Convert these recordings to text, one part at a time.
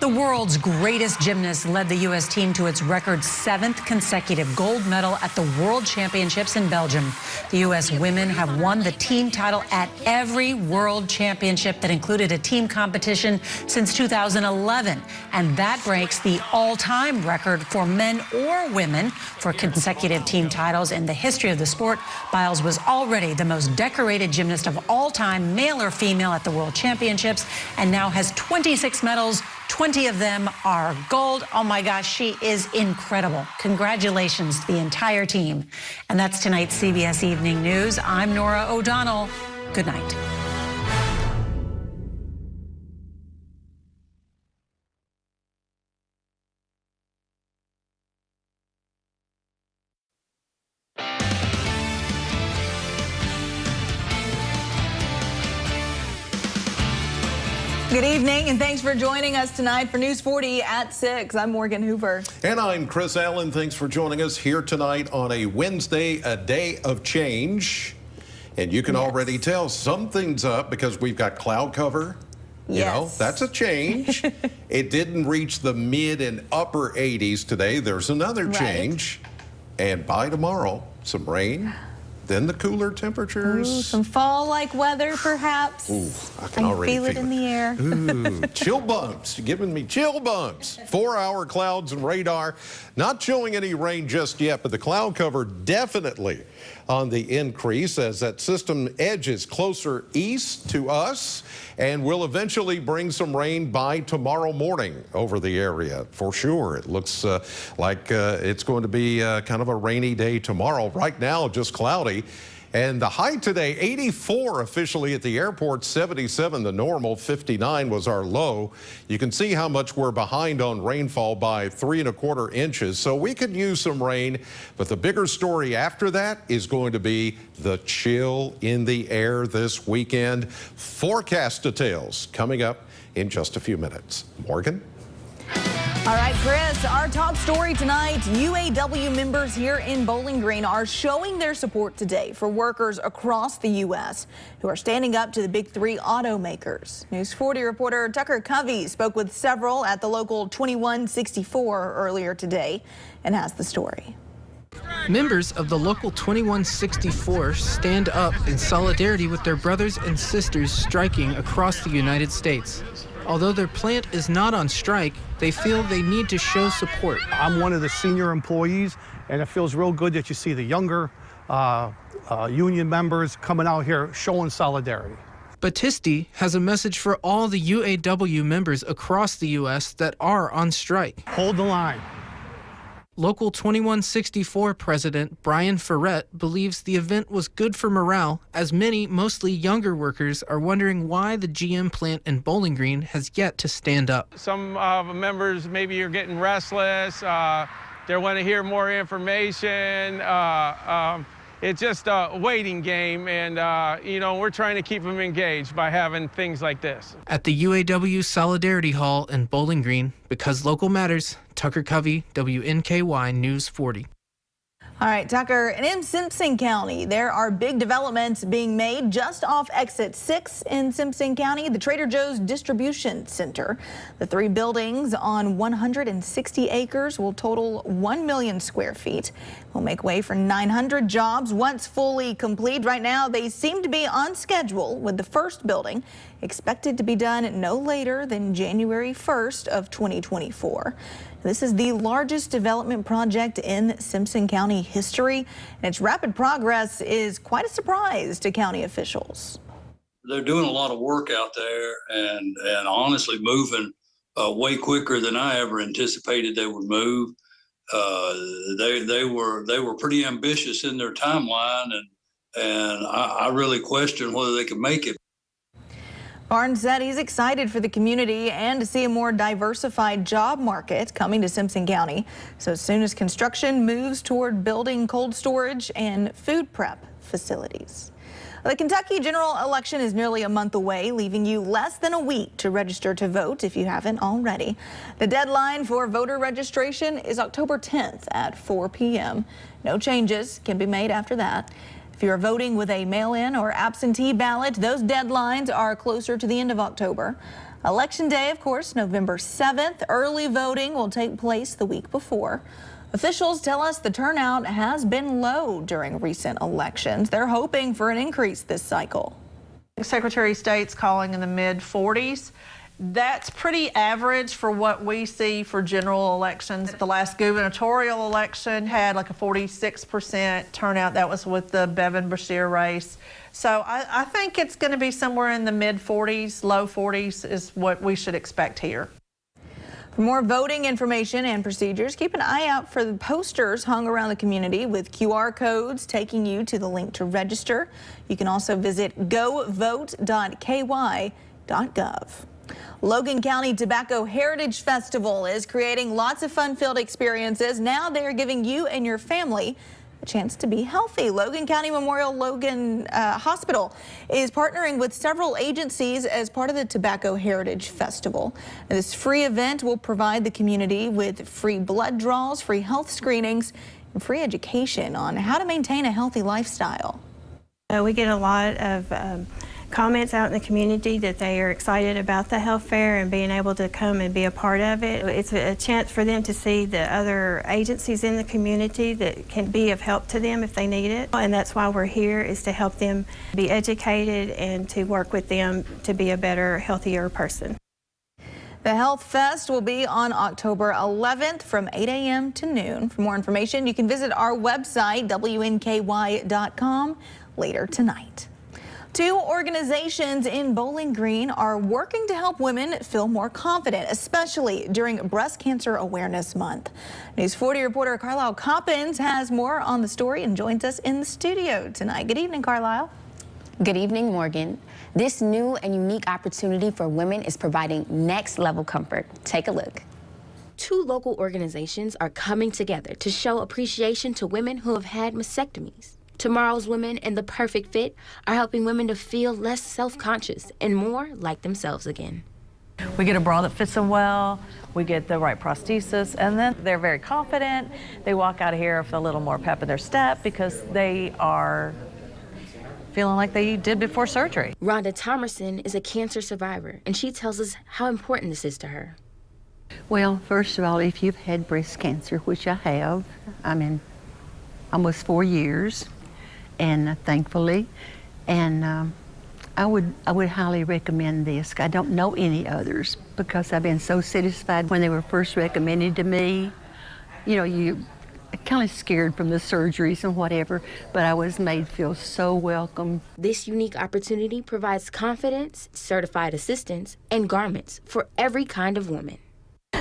The world's greatest gymnast led the U.S. team to its record 7th consecutive gold medal at the World Championships in Belgium. The U.S. women have won the team title at every World Championship that included a team competition since 2011. And that breaks the all-time record for men or women for consecutive team titles in the history of the sport. Biles was already the most decorated gymnast of all time, male or female, at the World Championships, and now has 26 medals. 20 of them are gold. Oh my gosh, she is incredible. Congratulations to the entire team. And that's tonight's CBS Evening News. I'm Norah O'Donnell. Good night. Good evening, and thanks for joining us tonight for News 40 at 6. I'm Morgan Hoover. And I'm Chris Allen. Thanks for joining us here tonight on a Wednesday, a day of change. And you can already tell something's up because we've got cloud cover. You know, that's a change. It didn't reach the mid and upper 80s today. There's another change. And by tomorrow, some rain. Then the cooler temperatures. Ooh, some fall-like weather, perhaps. Ooh, I can already feel it in the air. Ooh, chill bumps. You're giving me chill bumps. 4-hour clouds and radar. Not showing any rain just yet, but the cloud cover definitely on the increase as that system edges closer east to us and will eventually bring some rain by tomorrow morning over the area for sure. It looks like it's going to be kind of a rainy day tomorrow. Right now, just cloudy. And the high today, 84 officially at the airport, 77 the normal, 59 was our low. You can see how much we're behind on rainfall by 3¼ inches. So we could use some rain, but the bigger story after that is going to be the chill in the air this weekend. Forecast details coming up in just a few minutes. Morgan? All right, Chris, our top story tonight, UAW members here in Bowling Green are showing their support today for workers across the U.S. who are standing up to the big three automakers. News 40 reporter Tucker Covey spoke with several at the local 2164 earlier today and has the story. Members of the local 2164 stand up in solidarity with their brothers and sisters striking across the United States. Although their plant is not on strike, they feel they need to show support. I'm one of the senior employees, and it feels real good that you see the younger union members coming out here showing solidarity. Battisti has a message for all the UAW members across the U.S. that are on strike. Hold the line. Local 2164 President Brian Ferret believes the event was good for morale, as many, mostly younger workers, are wondering why the GM plant in Bowling Green has yet to stand up. Some members maybe are getting restless. They want to hear more information. It's just a waiting game, and you know, we're trying to keep them engaged by having things like this. At the UAW Solidarity Hall in Bowling Green, because local matters, Tucker Covey, WNKY News 40. All right, Tucker, and in Simpson County, there are big developments being made just off exit 6 in Simpson County, the Trader Joe's Distribution Center. The 3 buildings on 160 acres will total 1 million square feet. Will make way for 900 jobs once fully complete. Right now, they seem to be on schedule, with the first building expected to be done no later than January 1st of 2024. This is the largest development project in Simpson County history, and its rapid progress is quite a surprise to county officials. They're doing a lot of work out there and honestly moving way quicker than I ever anticipated they would move. They were pretty ambitious in their timeline, and I really question whether they could make it. Barnes said he's excited for the community and to see a more diversified job market coming to Simpson County. So as soon as construction moves toward building cold storage and food prep facilities. The Kentucky general election is nearly a month away, leaving you less than a week to register to vote if you haven't already. The deadline for voter registration is October 10th at 4 p.m. No changes can be made after that. If you're voting with a mail-in or absentee ballot, those deadlines are closer to the end of October. Election Day, of course, November 7th. Early voting will take place the week before. Officials tell us the turnout has been low during recent elections. They're hoping for an increase this cycle. Secretary of State's calling in the mid-40s. That's pretty average for what we see for general elections. The last gubernatorial election had like a 46% turnout. That was with the Bevan Bashir race. So I think it's going to be somewhere in the mid-40s, low 40s is what we should expect here. For more voting information and procedures, keep an eye out for the posters hung around the community with QR codes taking you to the link to register. You can also visit govote.ky.gov. Logan County Tobacco Heritage Festival is creating lots of fun-filled experiences. Now they're giving you and your family a chance to be healthy. Logan County Memorial Logan Hospital is partnering with several agencies as part of the Tobacco Heritage Festival. This free event will provide the community with free blood draws, free health screenings, and free education on how to maintain a healthy lifestyle. We get a lot of comments out in the community that they are excited about the health fair and being able to come and be a part of it. It's a chance for them to see the other agencies in the community that can be of help to them if they need it. And that's why we're here, is to help them be educated and to work with them to be a better, healthier person. The Health Fest will be on October 11th from 8 a.m. to noon. For more information, you can visit our website, WNKY.com, later tonight. Two organizations in Bowling Green are working to help women feel more confident, especially during Breast Cancer Awareness Month. News 40 reporter Carlisle Coppins has more on the story and joins us in the studio tonight. Good evening, Carlisle. Good evening, Morgan. This new and unique opportunity for women is providing next-level comfort. Take a look. Two local organizations are coming together to show appreciation to women who have had mastectomies. Tomorrow's Women and The Perfect Fit are helping women to feel less self-conscious and more like themselves again. We get a bra that fits them well, we get the right prosthesis, and then they're very confident. They walk out of here with a little more pep in their step because they are feeling like they did before surgery. Rhonda Thomerson is a cancer survivor, and she tells us how important this is to her. Well, first of all, if you've had breast cancer, which I have, I'm in almost 4 years, and thankfully, and I would highly recommend this. I don't know any others because I've been so satisfied when they were first recommended to me. You know, you kind of scared from the surgeries and whatever, but I was made feel so welcome. This unique opportunity provides confidence, certified assistance, and garments for every kind of woman.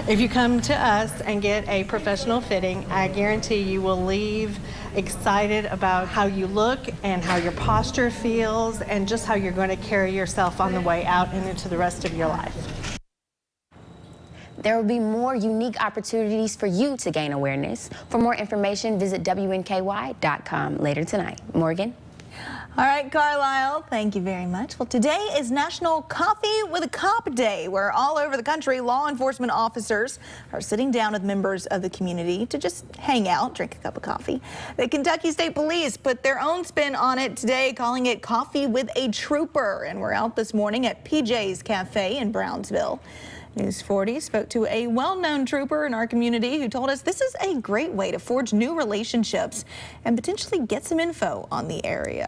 If you come to us and get a professional fitting, I guarantee you will leave excited about how you look and how your posture feels and just how you're going to carry yourself on the way out and into the rest of your life. There will be more unique opportunities for you to gain awareness. For more information, visit WNKY.com later tonight. Morgan? All right, Carlisle, thank you very much. Well, today is National Coffee with a Cop Day, where all over the country, law enforcement officers are sitting down with members of the community to just hang out, drink a cup of coffee. The Kentucky State Police put their own spin on it today, calling it Coffee with a Trooper. And we're out this morning at PJ's Cafe in Brownsville. News 40 spoke to a well-known trooper in our community who told us this is a great way to forge new relationships and potentially get some info on the area.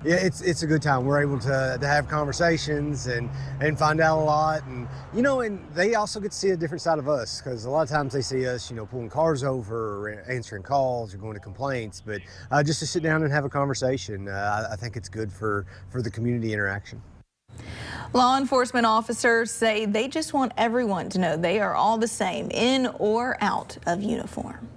Yeah, it's a good time. We're able to have conversations and find out a lot, and you know, and they also get to see a different side of us, because a lot of times they see us, you know, pulling cars over or answering calls or going to complaints, but just to sit down and have a conversation, I think it's good for the community interaction. Law enforcement officers say they just want everyone to know they are all the same, in or out of uniform.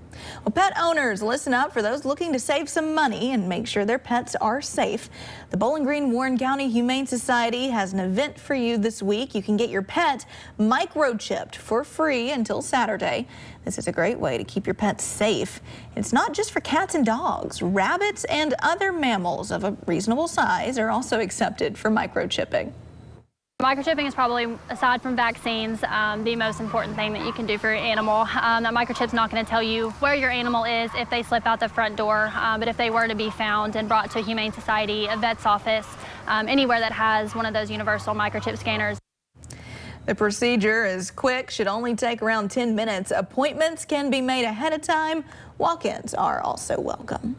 Well, pet owners, listen up for those looking to save some money and make sure their pets are safe. The Bowling Green Warren County Humane Society has an event for you this week. You can get your pet microchipped for free until Saturday. This is a great way to keep your pets safe. It's not just for cats and dogs. Rabbits and other mammals of a reasonable size are also accepted for microchipping. Microchipping is probably, aside from vaccines, the most important thing that you can do for your animal. That microchip's not going to tell you where your animal is if they slip out the front door, but if they were to be found and brought to a Humane Society, a vet's office, anywhere that has one of those universal microchip scanners. The procedure is quick, should only take around 10 minutes. Appointments can be made ahead of time. Walk-ins are also welcome.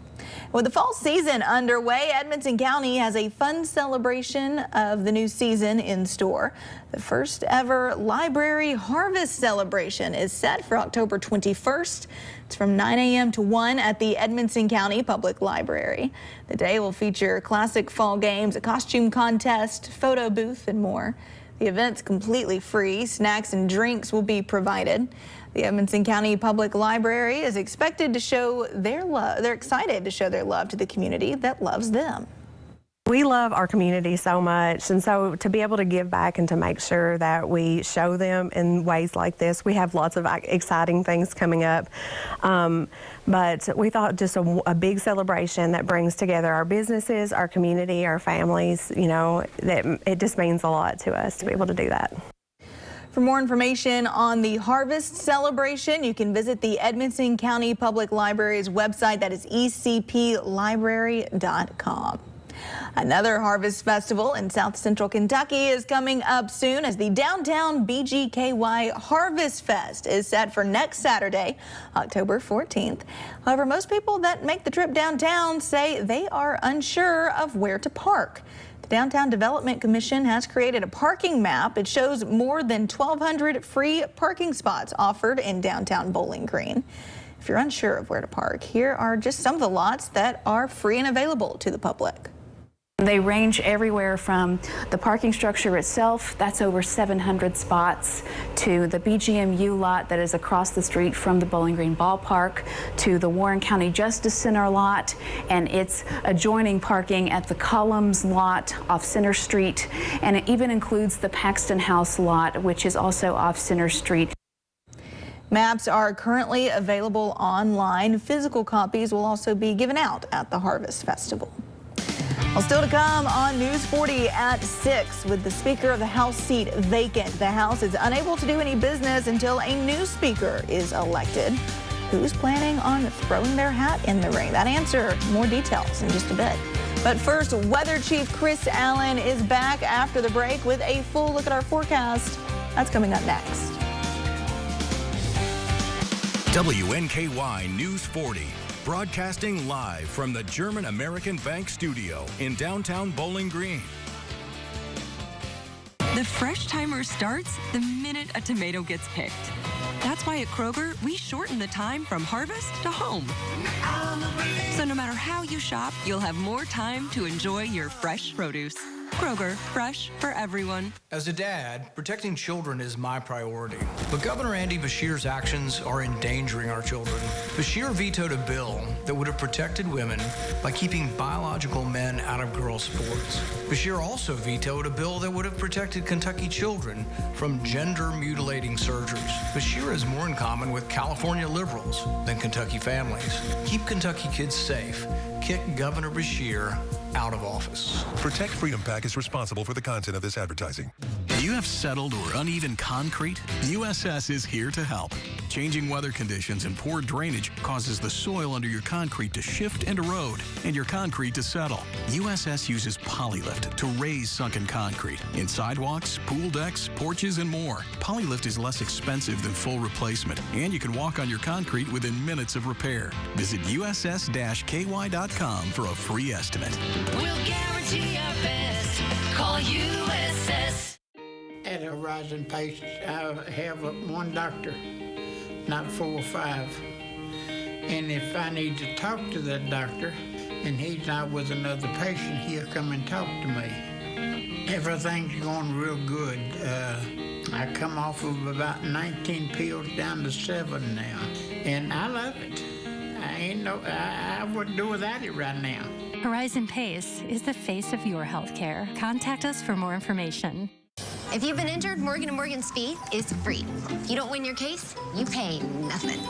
With the fall season underway, Edmonson County has a fun celebration of the new season in store. The first ever library harvest celebration is set for October 21st. It's from 9 a.m. to 1 at the Edmonson County Public Library. The day will feature classic fall games, a costume contest, photo booth, and more. The event's completely free. Snacks and drinks will be provided. The Edmonson County Public Library is expected to show their love. They're excited to show their love to the community that loves them. We love our community so much, and so to be able to give back and to make sure that we show them in ways like this, we have lots of exciting things coming up. But we thought just a big celebration that brings together our businesses, our community, our families, you know, that it just means a lot to us to be able to do that. For more information on the harvest celebration, you can visit the Edmonson County Public Library's website. That is ecplibrary.com. Another harvest festival in South Central Kentucky is coming up soon, as the downtown WNKY Harvest Fest is set for next Saturday, October 14th. However, most people that make the trip downtown say they are unsure of where to park. The Downtown Development Commission has created a parking map. It shows more than 1,200 free parking spots offered in downtown Bowling Green. If you're unsure of where to park, here are just some of the lots that are free and available to the public. They range everywhere from the parking structure itself, that's over 700 spots, to the BGMU lot that is across the street from the Bowling Green Ballpark, to the Warren County Justice Center lot, and its adjoining parking at the Columns lot off Center Street, and it even includes the Paxton House lot, which is also off Center Street. Maps are currently available online. Physical copies will also be given out at the Harvest Festival. Well, still to come on News 40 at 6, with the Speaker of the House seat vacant. The House is unable to do any business until a new Speaker is elected. Who's planning on throwing their hat in the ring? That answer, more details in just a bit. But first, Weather Chief Chris Allen is back after the break with a full look at our forecast. That's coming up next. WNKY News 40. Broadcasting live from the German American Bank studio in downtown Bowling Green. The fresh timer starts the minute a tomato gets picked. That's why at Kroger, we shorten the time from harvest to home. So no matter how you shop, you'll have more time to enjoy your fresh produce. Kroger, fresh for everyone. As a dad, protecting children is my priority. But Governor Andy Beshear's actions are endangering our children. Beshear vetoed a bill that would have protected women by keeping biological men out of girls' sports. Beshear also vetoed a bill that would have protected Kentucky children from gender-mutilating surgeries. Beshear has more in common with California liberals than Kentucky families. Keep Kentucky kids safe. Kick Governor Beshear out of office. Protect Freedom PAC is responsible for the content of this advertising. Do you have settled or uneven concrete? USS is here to help. Changing weather conditions and poor drainage causes the soil under your concrete to shift and erode, and your concrete to settle. USS uses Polylift to raise sunken concrete in sidewalks, pool decks, porches, and more. Polylift is less expensive than full replacement, and you can walk on your concrete within minutes of repair. Visit uss-ky.com for a free estimate. We'll guarantee our best. Call USS. At a rising pace, I have one doctor, not 4 or 5. And if I need to talk to that doctor and he's not with another patient, he'll come and talk to me. Everything's going real good. I come off of about 19 pills down to 7 now, and I love it. I wouldn't do without it right now. Horizon Pace is the face of your healthcare. Contact us for more information. If you've been injured, Morgan & Morgan's fee is free. If you don't win your case, you pay nothing.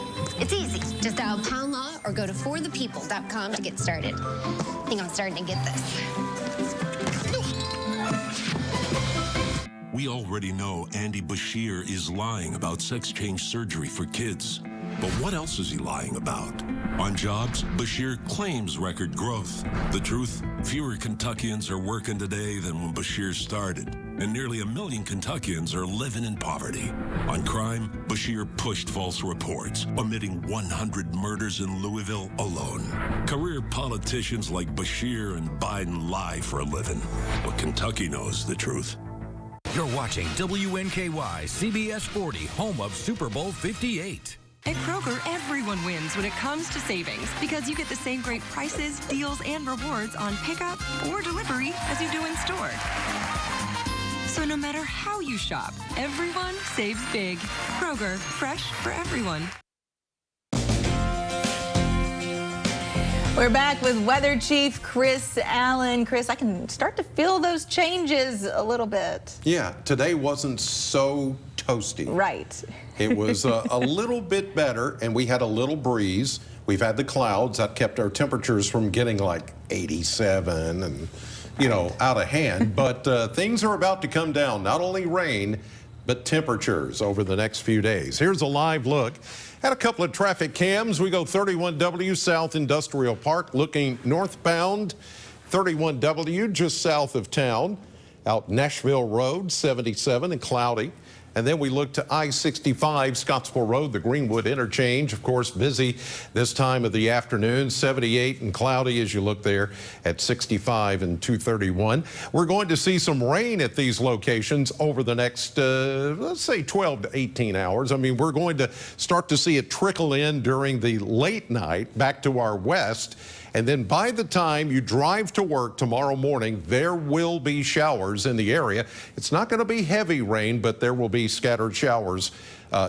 It's easy. Just dial Pound Law or go to forthepeople.com to get started. I think I'm starting to get this. We already know Andy Beshear is lying about sex change surgery for kids. But what else is he lying about? On jobs, Beshear claims record growth. The truth, fewer Kentuckians are working today than when Beshear started. and nearly 1 million Kentuckians are living in poverty. On crime, Beshear pushed false reports, omitting 100 murders in Louisville alone. Career politicians like Beshear and Biden lie for a living, but Kentucky knows the truth. You're watching WNKY CBS 40, home of Super Bowl 58. At Kroger, everyone wins when it comes to savings because you get the same great prices, deals, and rewards on pickup or delivery as you do in store. So no matter how you shop, everyone saves big. Kroger, fresh for everyone. We're back with Weather Chief Chris Allen. Chris, I can start to feel those changes a little bit. Yeah, today wasn't so toasty. Right. It was a little bit better, and we had a little breeze. We've had the clouds that kept our temperatures from getting like 87 and, you know, out of hand. But things are about to come down, not only rain, but temperatures over the next few days. Here's a live look at a couple of traffic cams. We go 31W South Industrial Park looking northbound, 31W just south of town, out Nashville Road, 77 and cloudy. And then we look to I-65 Scottsville Road, the Greenwood interchange, of course, busy this time of the afternoon, 78 and cloudy as you look there at 65 and 231. We're going to see some rain at these locations over the next, let's say 12 to 18 hours. I mean, we're going to start to see it trickle in during the late night back to our west. And then by the time you drive to work tomorrow morning, there will be showers in the area. It's not going to be heavy rain, but there will be scattered showers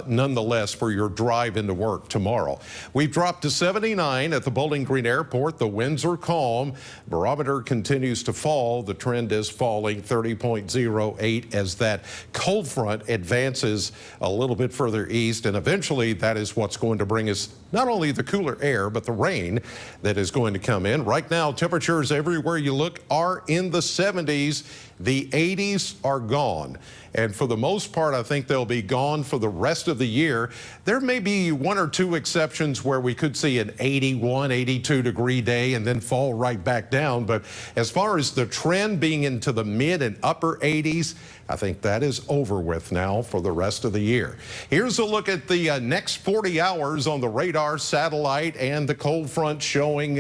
nonetheless for your drive into work tomorrow. We've dropped to 79 at the Bowling Green Airport. The winds are calm. Barometer continues to fall. The trend is falling 30.08 as that cold front advances a little bit further east. And eventually that is what's going to bring us not only the cooler air, but the rain that is going to come in. Right now, temperatures everywhere you look are in the 70s. The 80s are gone. And for the most part, I think they'll be gone for the rest of the year. There may be one or two exceptions where we could see an 81, 82 degree day and then fall right back down. But as far as the trend being into the mid and upper 80s, I think that is over with now for the rest of the year. Here's a look at the next 40 hours on the radar, satellite, and the cold front showing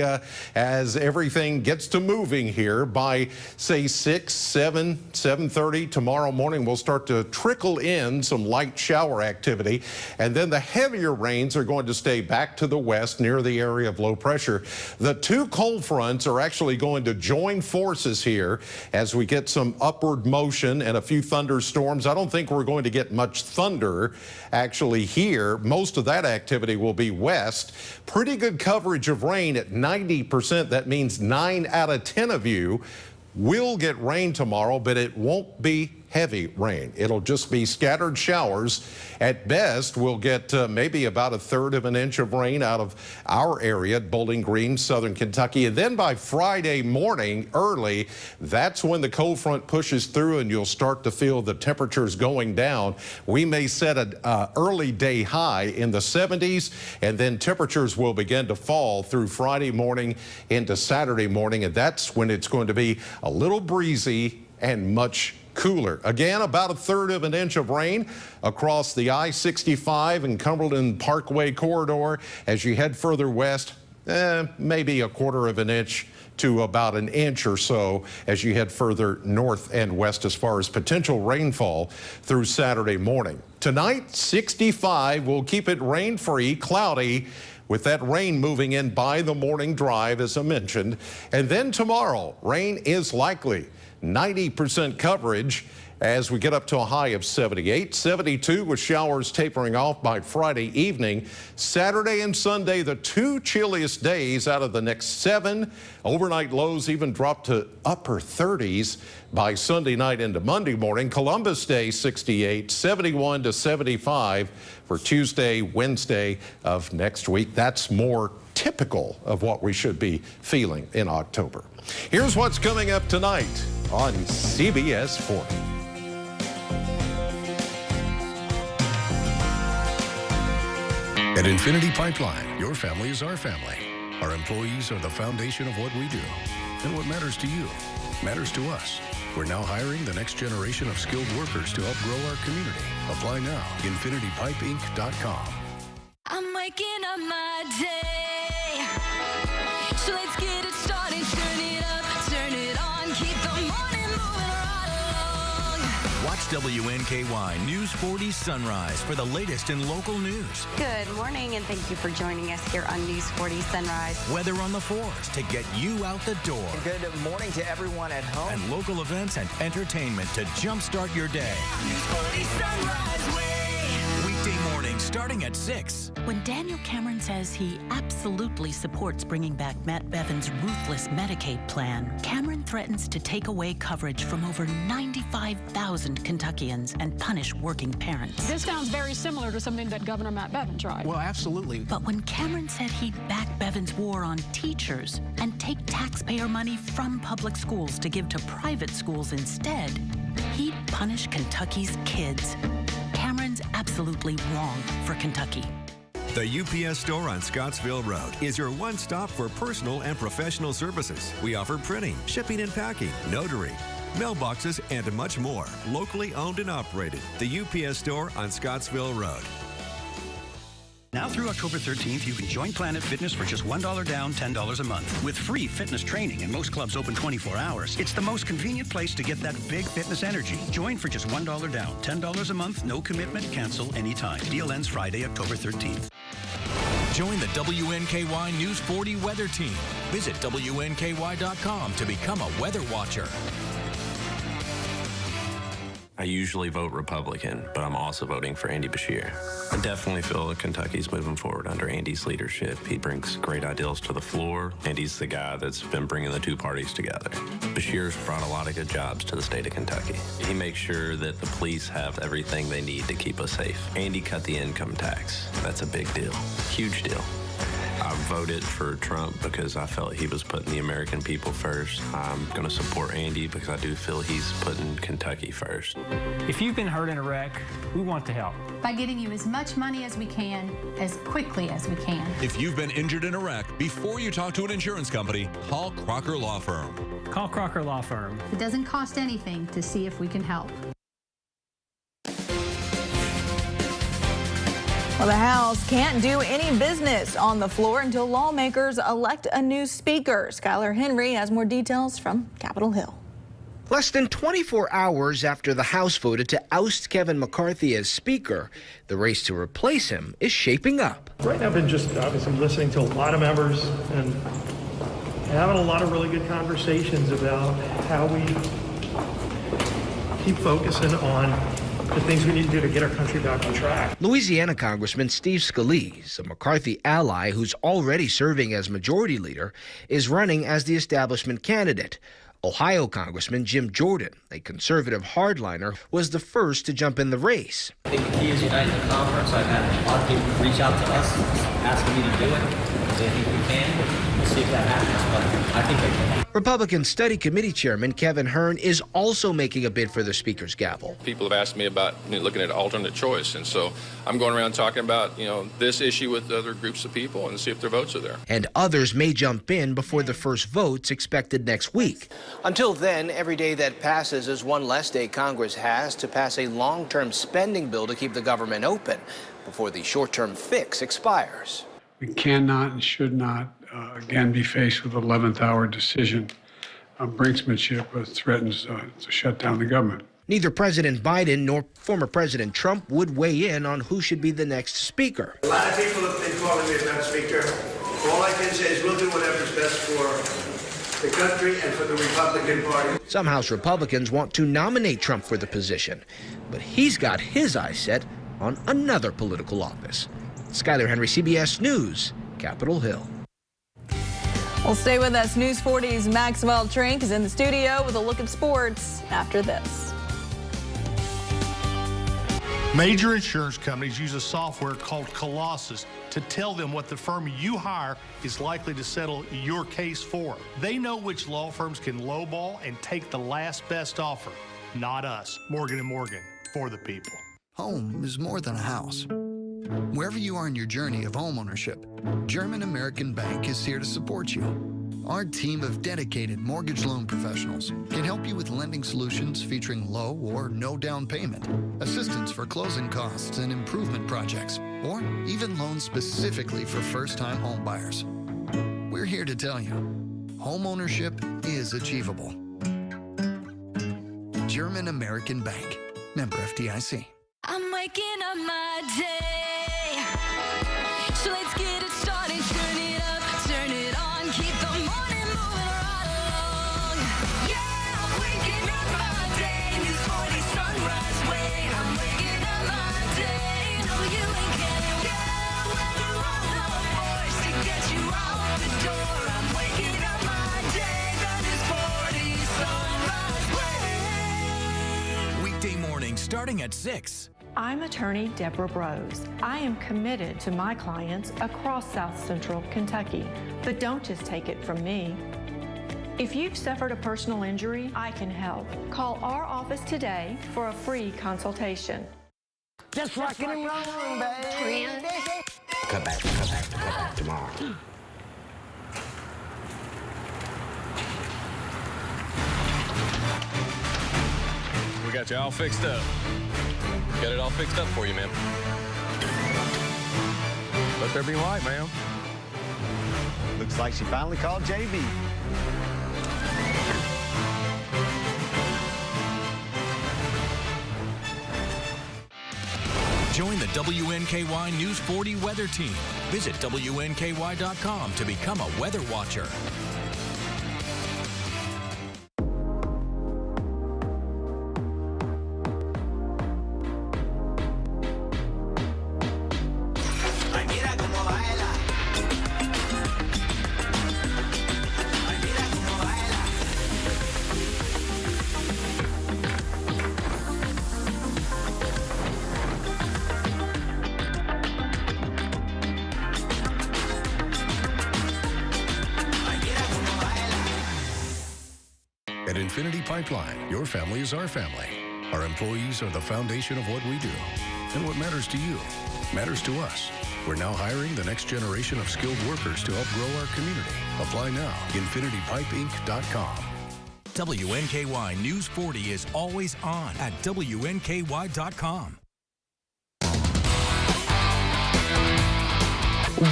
as everything gets to moving here by, say, 6, 7, 7:30 tomorrow morning. We'll start to trickle in some light shower activity, and then the heavier rains are going to stay back to the west near the area of low pressure. The two cold fronts are actually going to join forces here as we get some upward motion and a few thunderstorms. I don't think we're going to get much thunder actually here. Most of that activity will be west. Pretty good coverage of rain at 90%. That means 9 out of 10 of you will get rain tomorrow, but it won't be heavy rain. It'll just be scattered showers. At best, we'll get maybe about 1/3 of an inch of rain out of our area at Bowling Green, southern Kentucky. And then by Friday morning early, that's when the cold front pushes through and you'll start to feel the temperatures going down. We may set an early day high in the 70s, and then temperatures will begin to fall through Friday morning into Saturday morning. And that's when it's going to be a little breezy and much cooler. Again, about 1/3 of an inch of rain across the I-65 and Cumberland Parkway corridor. As you head further west, maybe 1/4 of an inch to about an inch or so as you head further north and west as far as potential rainfall through Saturday morning. Tonight, 65. We'll keep it rain-free, cloudy, with that rain moving in by the morning drive, as I mentioned. And then tomorrow, rain is likely. 90% coverage as we get up to a high of 78, 72 with showers tapering off by Friday evening. Saturday and Sunday, the two chilliest days out of the next 7. Overnight lows even drop to upper 30s by Sunday night into Monday morning. Columbus Day 68, 71 to 75 for Tuesday, Wednesday of next week. That's more typical of what we should be feeling in October. Here's what's coming up tonight on CBS 40. At Infinity Pipeline, your family is our family. Our employees are the foundation of what we do. And what matters to you matters to us. We're now hiring the next generation of skilled workers to help grow our community. Apply now. InfinityPipeInc.com. I'm waking up my day. So let's get it started. Turn it up, turn it on. Keep the morning moving right along. Watch WNKY News 40 Sunrise for the latest in local news. Good morning, and thank you for joining us here on News 40 Sunrise. Weather on the 4s to get you out the door. Good morning to everyone at home. And local events and entertainment to jumpstart your day. News 40 Sunrise Way. Weekday morning starting at 6. When Daniel Cameron says he absolutely supports bringing back Matt Bevin's ruthless Medicaid plan, Cameron threatens to take away coverage from over 95,000 Kentuckians and punish working parents. This sounds very similar to something that Governor Matt Bevin tried. Well, absolutely. But when Cameron said he'd back Bevin's war on teachers and take taxpayer money from public schools to give to private schools instead, he'd punish Kentucky's kids. Cameron's absolutely wrong for Kentucky. The UPS store on Scottsville Road is your one stop for personal and professional services. We offer printing, shipping and packing, notary, mailboxes, and much more. Locally owned and operated. The UPS store on Scottsville Road. Now through October 13th, you can join Planet Fitness for just $1 down, $10 a month. With free fitness training and most clubs open 24 hours, it's the most convenient place to get that big fitness energy. Join for just $1 down, $10 a month, no commitment, cancel anytime. Deal ends Friday, October 13th. Join the WNKY News 40 weather team. Visit WNKY.com to become a weather watcher. I usually vote Republican, but I'm also voting for Andy Beshear. I definitely feel that Kentucky's moving forward under Andy's leadership. He brings great ideals to the floor. Andy's the guy that's been bringing the two parties together. Beshear's brought a lot of good jobs to the state of Kentucky. He makes sure that the police have everything they need to keep us safe. Andy cut the income tax. That's a big deal, huge deal. I voted for Trump because I felt he was putting the American people first. I'm going to support Andy because I do feel he's putting Kentucky first. If you've been hurt in a wreck, we want to help. By getting you as much money as we can, as quickly as we can. If you've been injured in a wreck, before you talk to an insurance company, call Crocker Law Firm. Call Crocker Law Firm. It doesn't cost anything to see if we can help. Well, the House can't do any business on the floor until lawmakers elect a new speaker. Skylar Henry has more details from Capitol Hill. Less than 24 hours after the House voted to oust Kevin McCarthy as Speaker, the race to replace him is shaping up. Right now, I've been just obviously listening to a lot of members and having a lot of really good conversations about how we keep focusing on the things we need to do to get our country back on track. Louisiana Congressman Steve Scalise, a McCarthy ally who's already serving as majority leader, is running as the establishment candidate. Ohio Congressman Jim Jordan, a conservative hardliner, was the first to jump in the race. I think the key is uniting the conference. I've had a lot of people reach out to us asking me to do it. Because I think we can. We'll see if that happens, but I think I can. Republican Study Committee Chairman Kevin Hern is also making a bid for the Speaker's gavel. People have asked me about looking at alternate choice, and so I'm going around talking about this issue with other groups of people and see if their votes are there. And others may jump in before the first vote's expected next week. Until then, every day that passes is one less day Congress has to pass a long-term spending bill to keep the government open before the short-term fix expires. We cannot and should not again be faced with an 11th hour decision on brinksmanship that threatens to shut down the government. Neither President Biden nor former President Trump would weigh in on who should be the next speaker. A lot of people have been calling me Madam Speaker. All I can say is we'll do whatever's best for the country and for the Republican Party. Some House Republicans want to nominate Trump for the position, but he's got his eyes set on another political office. Skylar Henry, CBS News, Capitol Hill. Well, stay with us. News 40's Maxwell Trink is in the studio with a look at sports after this. Major insurance companies use a software called Colossus to tell them what the firm you hire is likely to settle your case for. They know which law firms can lowball and take the last best offer. Not us. Morgan & Morgan, for the people. Home is more than a house. Wherever you are in your journey of homeownership, German American Bank is here to support you. Our team of dedicated mortgage loan professionals can help you with lending solutions featuring low or no down payment, assistance for closing costs and improvement projects, or even loans specifically for first-time home buyers. We're here to tell you, homeownership is achievable. German American Bank, member FDIC. I'm waking up my day. So let's get it started. Turn it up, turn it on. Keep the morning moving right along. Yeah, I'm waking up my day. This 40 sunrise way. I'm waking up my day. WNKY. Yeah, we're on the force to get you out the door. I'm waking up my day. That is 40 sunrise way. Weekday morning starting at 6. I'm attorney Deborah Brose. I am committed to my clients across South Central Kentucky. But don't just take it from me. If you've suffered a personal injury, I can help. Call our office today for a free consultation. Just rockin' and rollin', baby. Come back tomorrow. We got you all fixed up. Got it all fixed up for you, ma'am. Let there be light, ma'am. Looks like she finally called JB. Join the WNKY News 40 weather team. Visit WNKY.com to become a weather watcher. At Infinity Pipeline, your family is our family. Our employees are the foundation of what we do. And what matters to you matters to us. We're now hiring the next generation of skilled workers to help grow our community. Apply now. InfinityPipeInc.com. WNKY News 40 is always on at WNKY.com.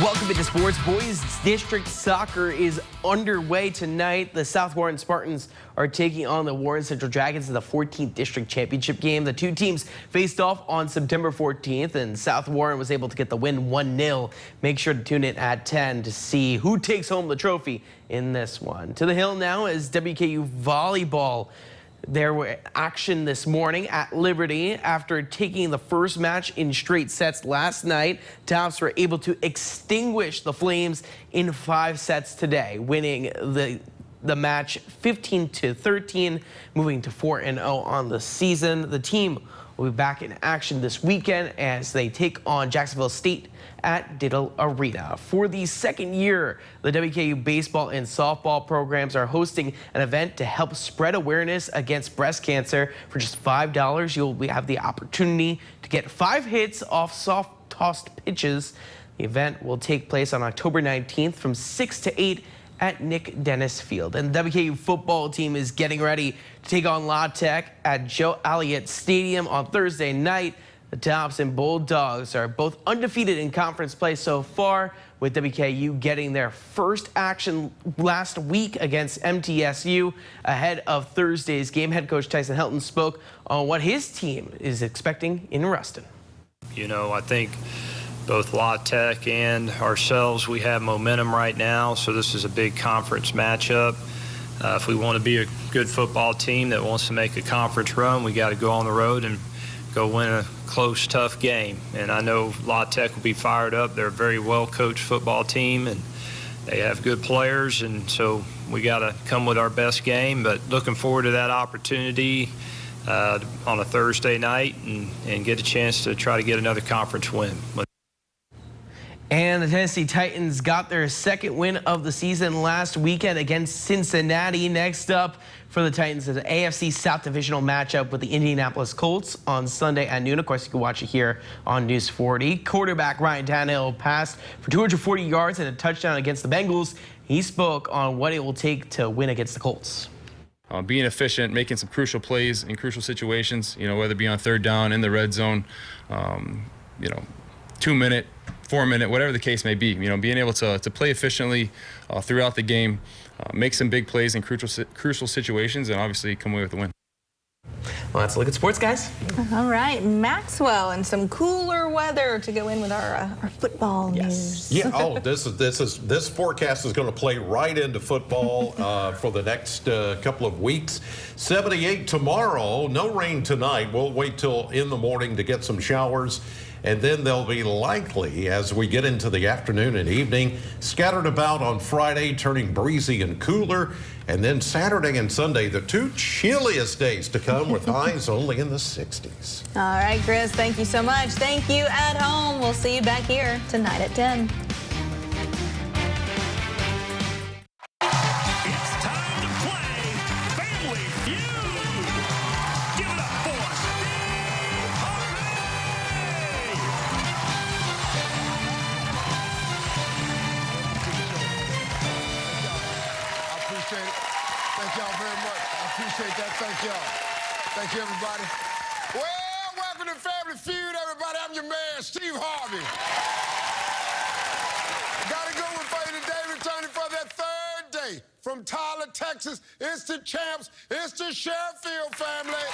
Welcome into sports. Boys District Soccer is underway tonight. The South Warren Spartans are taking on the Warren Central Dragons in the 14th District Championship game. The two teams faced off on September 14th, and South Warren was able to get the win 1-0. Make sure to tune in at 10 to see who takes home the trophy in this one. To the hill now is WKU volleyball. There were action this morning at Liberty after taking the first match in straight sets last night. Tops were able to extinguish the Flames in 5 sets today, winning the match 15-13, moving to 4-0 on the season. The team will be back in action this weekend as they take on Jacksonville State at Diddle Arena. For the second year, the WKU baseball and softball programs are hosting an event to help spread awareness against breast cancer. For just $5, you'll have the opportunity to get 5 hits off soft-tossed pitches. The event will take place on October 19th from 6 to 8 at Nick Dennis Field. And the WKU football team is getting ready to take on La Tech at Joe Elliott Stadium on Thursday night. The Tops and Bulldogs are both undefeated in conference play so far, with WKU getting their first action last week against MTSU ahead of Thursday's game. Head coach Tyson Helton spoke on what his team is expecting in Ruston. You know, I think both La Tech and ourselves, we have momentum right now, so this is a big conference matchup. If we want to be a good football team that wants to make a conference run, we got to go on the road and go win a close, tough game. And I know La Tech will be fired up. They're a very well-coached football team, and they have good players, and so we got to come with our best game. But looking forward to that opportunity on a Thursday night and get a chance to try to get another conference win. And the Tennessee Titans got their second win of the season last weekend against Cincinnati. Next up for the Titans is an AFC South Divisional matchup with the Indianapolis Colts on Sunday at noon. Of course, you can watch it here on News 40. Quarterback Ryan Tannehill passed for 240 yards and a touchdown against the Bengals. He spoke on what it will take to win against the Colts. Being efficient, making some crucial plays in crucial situations, whether it be on third down, in the red zone, 2 minute, 4 minute, whatever the case may be. Being able to play efficiently throughout the game, make some big plays in crucial situations, and obviously come away with the win. Well, that's a look at sports, guys. All right, Maxwell, and some cooler weather to go in with our football news. Yeah. Oh, this forecast is going to play right into football for the next couple of weeks. 78 tomorrow. No rain tonight. We'll wait till in the morning to get some showers. And then they'll be likely as we get into the afternoon and evening, scattered about on Friday, turning breezy and cooler. And then Saturday and Sunday, the two chilliest days to come with highs only in the 60s. All right, Chris, thank you so much. Thank you at home. We'll see you back here tonight at 10. Thank y'all very much. I appreciate that. Thank y'all. Thank you, everybody. Well, welcome to Family Feud, everybody. I'm your man, Steve Harvey. Got a good one for you today, returning for that third day. From Tyler, Texas, it's the Champs, it's the Sheffield family.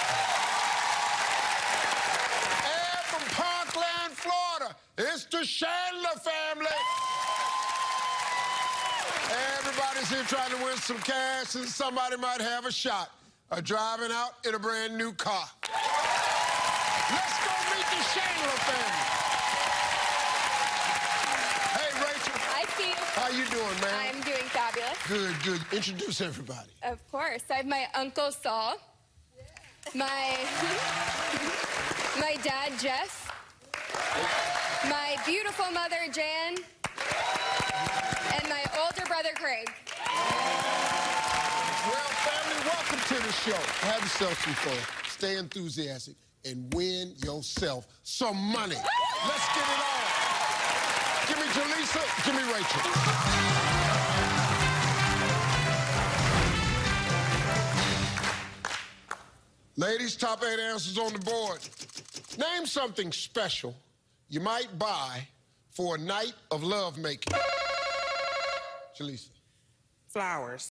And from Parkland, Florida, it's the Chandler family. Everybody's here trying to win some cash, and somebody might have a shot of driving out in a brand new car. Let's go meet the Chandler family. Hey, Rachel. Hi, Steve. How you doing, man? I'm doing fabulous. Good, good. Introduce everybody. Of course. I have my Uncle Saul, my dad, Jeff, my beautiful mother, Jan, and my older brother, Craig. Well, family, welcome to the show. Have yourself some fun. Stay enthusiastic and win yourself some money. Let's get it on. Give me Jaleesa, give me Rachel. Ladies, top 8 answers on the board. Name something special you might buy for a night of lovemaking. Jaleesa. Flowers.